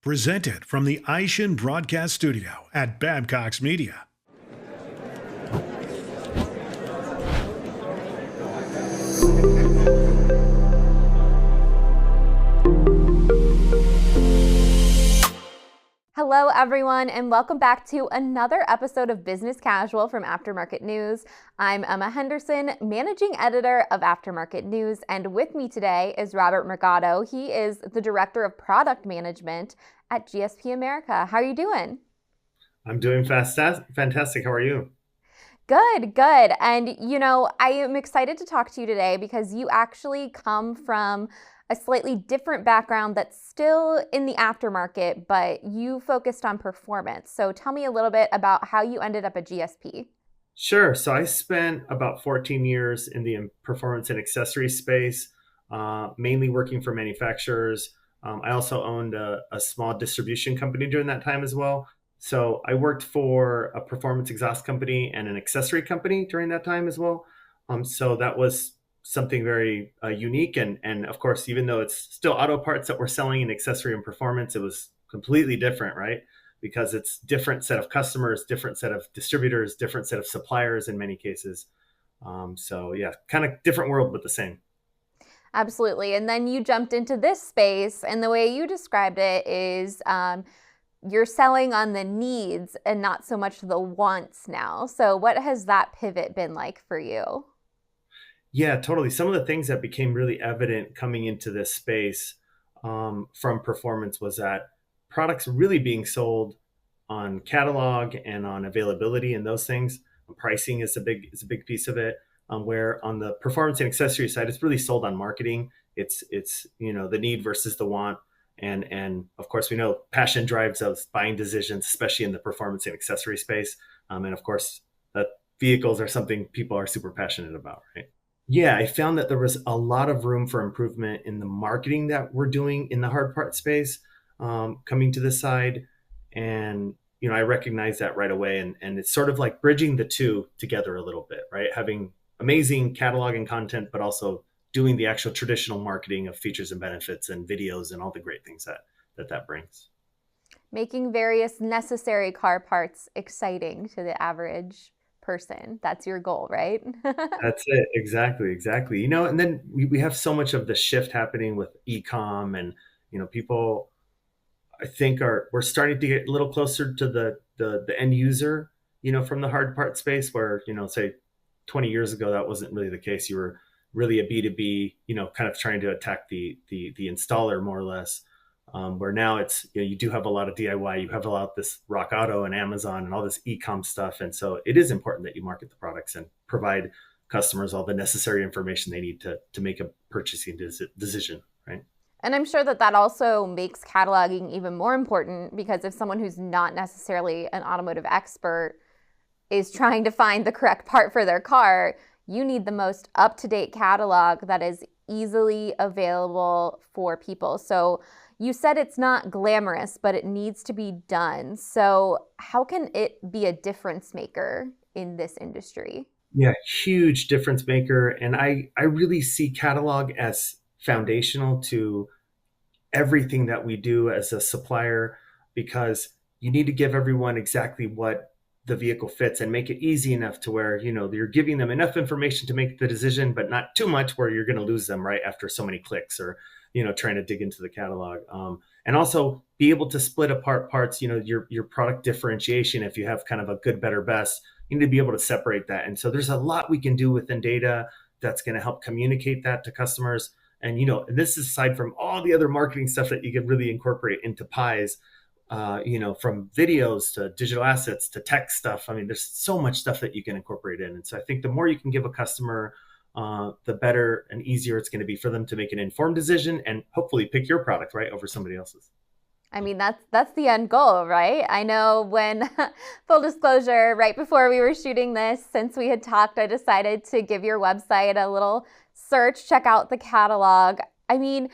Presented from the Aishin Broadcast Studio at Babcock's Media. Hello, everyone, and welcome back to another episode of Business Casual from Aftermarket News. I'm Emma Henderson, managing editor of Aftermarket News, and with me today is Robert Murgado. He is the director of product management at GSP America. How are you doing? I'm doing fantastic. How are you? Good, good. And I am excited to talk to you today because you actually come from a slightly different background that's still in the aftermarket, but you focused on performance. So tell me a little bit about how you ended up at GSP. Sure. So I spent about 14 years in the performance and accessory space, mainly working for manufacturers. I also owned a small distribution company during that time as well. So I worked for a performance exhaust company and an accessory company during that time as well. So that was something very unique. And of course, even though it's still auto parts that we're selling in accessory and performance, it was completely different, right? Because it's different set of customers, different set of distributors, different set of suppliers in many cases. So yeah, kind of different world, but the same. Absolutely. And then you jumped into this space, and the way you described it is you're selling on the needs and not so much the wants now. So what has that pivot been like for you? Yeah, totally. Some of the things that became really evident coming into this space from performance was that products really being sold on catalog and on availability and those things. Pricing is a big piece of it. Where on the performance and accessory side, it's really sold on marketing. It's the need versus the want, and of course we know passion drives those buying decisions, especially in the performance and accessory space. And of course, that vehicles are something people are super passionate about, right? Yeah, I found that there was a lot of room for improvement in the marketing that we're doing in the hard part space, coming to this side. And, I recognize that right away. And it's sort of like bridging the two together a little bit, right? Having amazing catalog and content, but also doing the actual traditional marketing of features and benefits and videos and all the great things that brings. Making various necessary car parts exciting to the average person. That's your goal, right? That's it. Exactly. Exactly. And then we have so much of the shift happening with e-com and, people I think we're starting to get a little closer to the end user, from the hard part space where, say 20 years ago, that wasn't really the case. You were really a B2B, kind of trying to attack the installer more or less. Where now it's, you do have a lot of DIY, you have a lot of this Rock Auto and Amazon and all this e-com stuff. And so it is important that you market the products and provide customers all the necessary information they need to make a purchasing decision, right? And I'm sure that that also makes cataloging even more important because if someone who's not necessarily an automotive expert is trying to find the correct part for their car, you need the most up-to-date catalog that is easily available for people. So you said it's not glamorous, but it needs to be done. So how can it be a difference maker in this industry? Yeah, huge difference maker. And I really see catalog as foundational to everything that we do as a supplier because you need to give everyone exactly what the vehicle fits and make it easy enough to where, you're giving them enough information to make the decision, but not too much where you're going to lose them right after so many clicks or, trying to dig into the catalog. And also be able to split apart parts, your product differentiation. If you have kind of a good, better, best, you need to be able to separate that. And so there's a lot we can do within data that's going to help communicate that to customers. And, and this is aside from all the other marketing stuff that you can really incorporate into pies, from videos to digital assets to tech stuff. I mean, there's so much stuff that you can incorporate in. And so I think the more you can give a customer, the better and easier it's going to be for them to make an informed decision and hopefully pick your product right over somebody else's. I mean, that's the end goal, right? I know when, full disclosure, right before we were shooting this, since we had talked, I decided to give your website a little search, check out the catalog. I mean,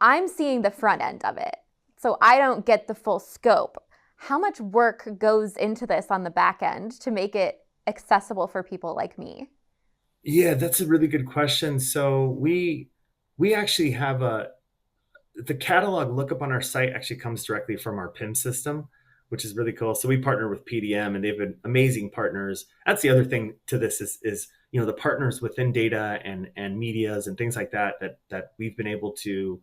I'm seeing the front end of it, so I don't get the full scope. How much work goes into this on the back end to make it accessible for people like me? Yeah, that's a really good question. So we actually have the catalog lookup on our site actually comes directly from our PIM system, which is really cool. So we partner with PDM, and they've been amazing partners. That's the other thing to this is the partners within data and medias and things like that we've been able to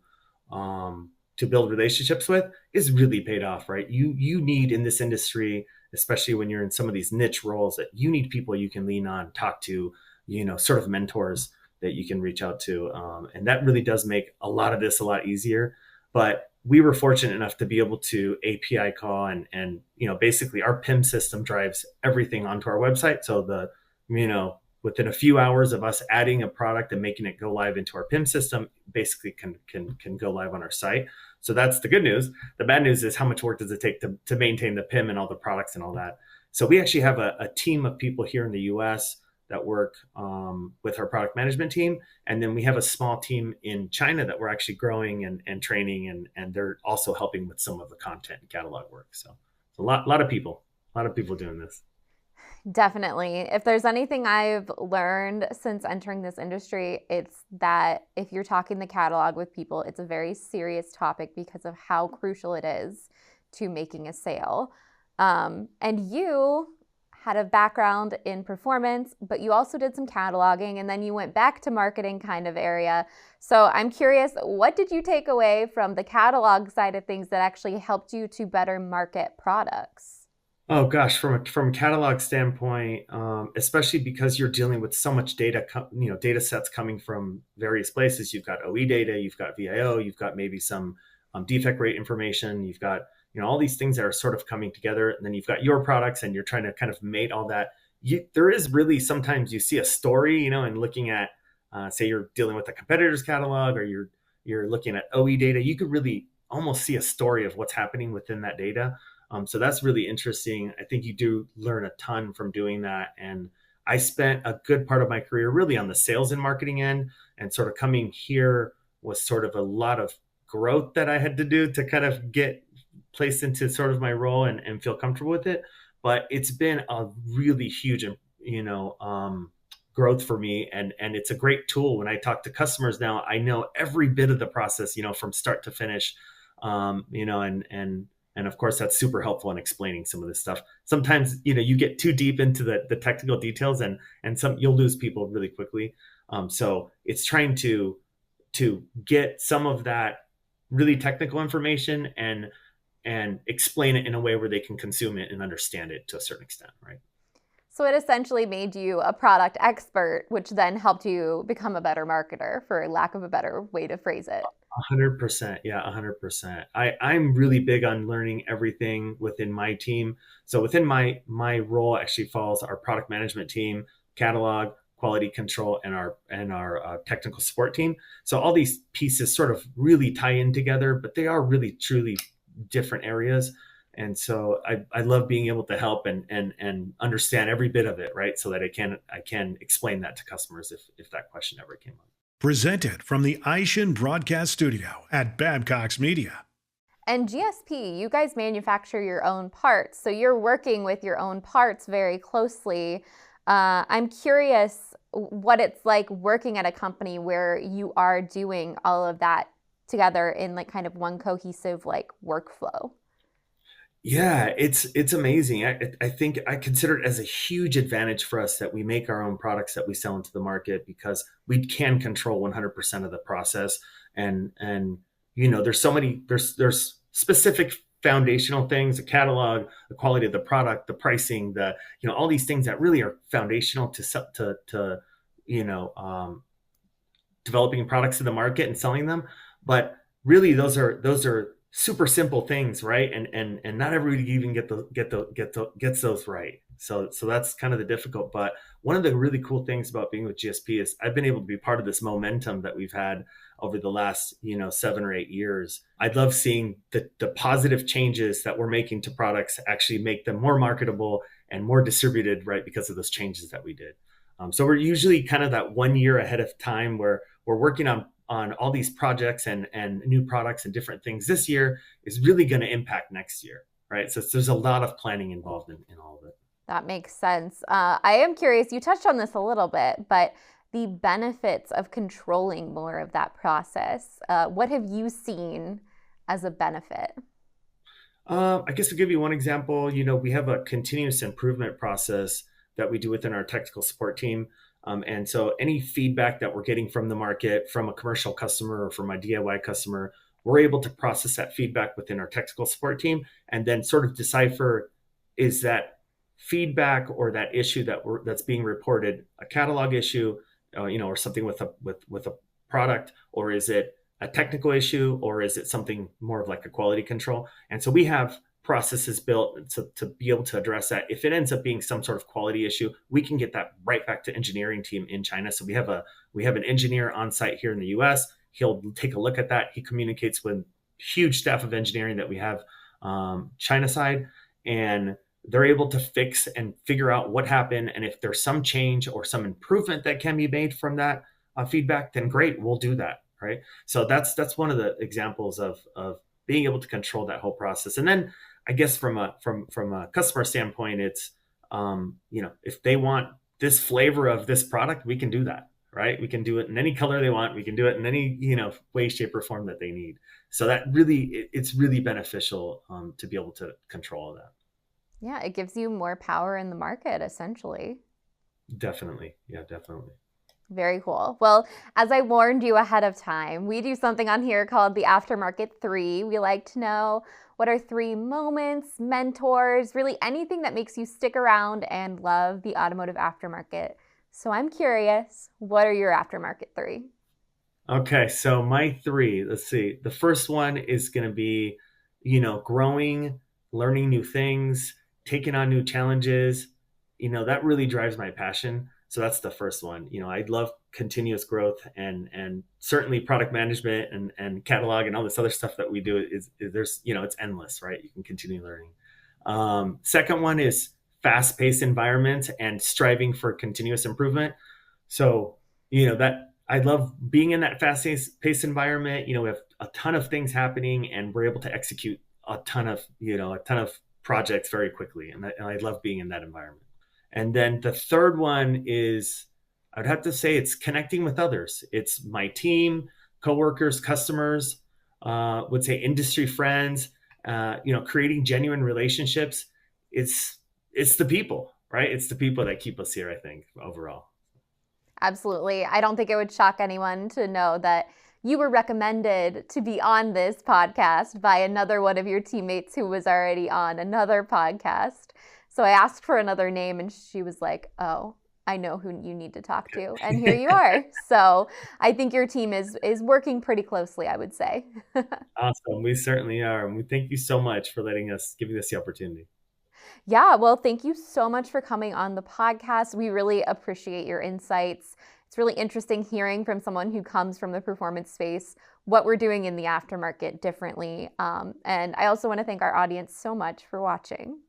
build relationships with is really paid off, right? You need in this industry, especially when you're in some of these niche roles, that you need people you can lean on, talk to, sort of mentors that you can reach out to. And that really does make a lot of this a lot easier. But we were fortunate enough to be able to API call and basically our PIM system drives everything onto our website. So within a few hours of us adding a product and making it go live into our PIM system, basically can go live on our site. So that's the good news. The bad news is how much work does it take to maintain the PIM and all the products and all that. So we actually have a team of people here in the US that work with our product management team. And then we have a small team in China that we're actually growing and training, and they're also helping with some of the content and catalog work. So it's a lot of people doing this. Definitely. If there's anything I've learned since entering this industry, it's that if you're talking the catalog with people, it's a very serious topic because of how crucial it is to making a sale. And you had a background in performance, but you also did some cataloging, and then you went back to marketing kind of area. So I'm curious, what did you take away from the catalog side of things that actually helped you to better market products? Oh gosh, from a catalog standpoint, especially because you're dealing with so much data, data sets coming from various places. You've got OE data, you've got VIO, you've got maybe some defect rate information, you've got all these things that are sort of coming together, and then you've got your products, and you're trying to kind of mate all that. There is really sometimes you see a story, and looking at, say you're dealing with a competitor's catalog, or you're looking at OE data, you could really almost see a story of what's happening within that data. So that's really interesting. I think you do learn a ton from doing that. And I spent a good part of my career really on the sales and marketing end, and sort of coming here was sort of a lot of growth that I had to do to kind of get placed into sort of my role and feel comfortable with it. But it's been a really huge, growth for me. And it's a great tool. When I talk to customers now, I know every bit of the process, from start to finish, and of course, that's super helpful in explaining some of this stuff. Sometimes, you get too deep into the technical details, and you'll lose people really quickly. So it's trying to get some of that really technical information and explain it in a way where they can consume it and understand it to a certain extent, right? So it essentially made you a product expert, which then helped you become a better marketer, for lack of a better way to phrase it. 100%. Yeah, 100%. I'm really big on learning everything within my team. So within my role actually falls our product management team, catalog, quality control, and our technical support team. So all these pieces sort of really tie in together, but they are really truly different areas. And so I love being able to help and understand every bit of it, right? So that I can explain that to customers if that question ever came up. Presented from the Aishin Broadcast Studio at Babcox Media. And GSP, you guys manufacture your own parts, so you're working with your own parts very closely. I'm curious what it's like working at a company where you are doing all of that together in like kind of one cohesive like workflow. Yeah, it's amazing. I think I consider it as a huge advantage for us that we make our own products that we sell into the market, because we can control 100% of the process. And there's specific foundational things, the catalog, the quality of the product, the pricing, all these things that really are foundational to developing products to the market and selling them. But really those are super simple things, right? And not everybody even gets those right. So that's kind of the difficult. But one of the really cool things about being with GSP is I've been able to be part of this momentum that we've had over the last 7 or 8 years. I love seeing the positive changes that we're making to products actually make them more marketable and more distributed, right? Because of those changes that we did. So we're usually kind of that 1 year ahead of time, where we're working on all these projects and new products and different things. This year is really going to impact next year, right? So there's a lot of planning involved in all of it. That makes sense. I am curious, you touched on this a little bit, but the benefits of controlling more of that process. What have you seen as a benefit? I guess to give you one example, we have a continuous improvement process that we do within our technical support team. And so any feedback that we're getting from the market, from a commercial customer or from a DIY customer, we're able to process that feedback within our technical support team and then sort of decipher, is that feedback or that issue that's being reported a catalog issue, or something with a product, or is it a technical issue, or is it something more of like a quality control? And so we have processes built to be able to address that. If it ends up being some sort of quality issue, we can get that right back to engineering team in China. So we have an engineer on site here in the US. He'll take a look at that. He communicates with huge staff of engineering that we have China side, and they're able to fix and figure out what happened. And if there's some change or some improvement that can be made from that feedback, then great, we'll do that. Right. So that's one of the examples of being able to control that whole process. And then I guess from a customer standpoint, it's, if they want this flavor of this product, we can do that. Right. We can do it in any color they want. We can do it in any, way, shape, or form that they need. So that really, it's really beneficial to be able to control that. Yeah, it gives you more power in the market, essentially. Definitely. Yeah, definitely. Very cool. Well, as I warned you ahead of time, we do something on here called the Aftermarket 3. We like to know what are 3 moments, mentors, really anything that makes you stick around and love the automotive aftermarket. So I'm curious, what are your Aftermarket 3? Okay, so my 3, let's see. The first one is going to be, growing, learning new things, taking on new challenges. That really drives my passion. So that's the first one. I love continuous growth, and certainly product management and catalog and all this other stuff that we do is there's, it's endless, right? You can continue learning. Second one is fast-paced environment and striving for continuous improvement. So, that I love being in that fast-paced environment. We have a ton of things happening, and we're able to execute a ton of projects very quickly. And I love being in that environment. And then the third one is, I'd have to say, it's connecting with others. It's my team, coworkers, customers, would say industry friends, creating genuine relationships. It's the people, right? It's the people that keep us here, I think, overall. Absolutely. I don't think it would shock anyone to know that you were recommended to be on this podcast by another one of your teammates who was already on another podcast. So I asked for another name, and she was like, "Oh, I know who you need to talk to." And here you are. So I think your team is working pretty closely, I would say. Awesome. We certainly are. And we thank you so much for giving us the opportunity. Yeah, well, thank you so much for coming on the podcast. We really appreciate your insights. It's really interesting hearing from someone who comes from the performance space what we're doing in the aftermarket differently. And I also want to thank our audience so much for watching.